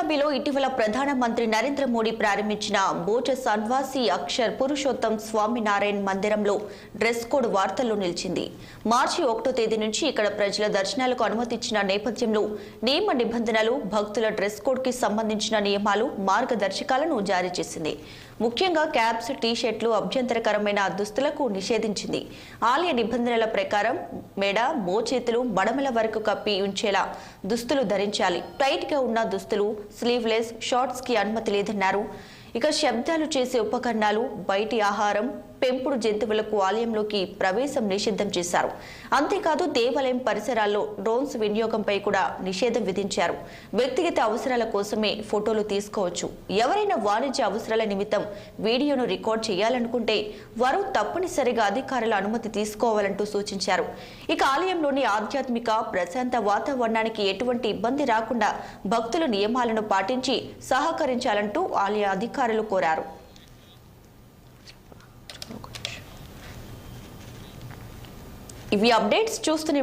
అబుదాబిలో ఇటీవల ప్రధానమంత్రి నరేంద్ర మోడీ ప్రారంభించిన బోచ సన్వాసి అక్షర్ పురుషోత్తం స్వామినారాయణ్ మందిరంలో డ్రెస్ కోడ్ వార్తల్లో నిలిచింది. మార్చి 1వ తేదీ నుంచి ఇక్కడ ప్రజల దర్శనాలకు అనుమతిచ్చిన నేపథ్యంలో నియమ నిబంధనలు, భక్తుల డ్రెస్ కోడ్ కి సంబంధించిన నియమాలు, మార్గదర్శకాలను జారీ చేసింది. ముఖ్యంగా క్యాప్స్, టీ-షర్ట్లు, అభ్యంతరకరమైన దుస్తులకు నిషేధించింది. ఆలయ నిబంధనల ప్రకారం మెడ, మోచేతులు, మడమల వరకు కప్పి ఉంచేలా దుస్తులు ధరించాలి. టైట్ గా ఉన్న దుస్తులు, స్లీవ్లెస్ షార్ట్స్ కి అనుమతి లేదన్నారు. ఇక శబ్దాలు చేసే ఉపకరణాలు, బయటి ఆహారం, పెంపుడు జంతువులకు ఆలయంలోకి ప్రవేశం నిషిద్ధం చేశారు. అంతేకాదు దేవాలయం పరిసరాల్లో డ్రోన్స్ వినియోగంపై కూడా నిషేధం విధించారు. వ్యక్తిగత అవసరాల కోసమే ఫోటోలు తీసుకోవచ్చు. ఎవరైనా వాణిజ్య అవసరాల నిమిత్తం వీడియోను రికార్డ్ చేయాలనుకుంటే వారు తప్పనిసరిగా అధికారుల అనుమతి తీసుకోవాలంటూ సూచించారు. ఇక ఆలయంలోని ఆధ్యాత్మిక ప్రశాంత వాతావరణానికి ఎటువంటి ఇబ్బంది రాకుండా భక్తులు నియమాలను పాటించి సహకరించాలంటూ ఆలయ అధికారులు కోరారు. ఇవి అప్డేట్స్ చూస్తూనే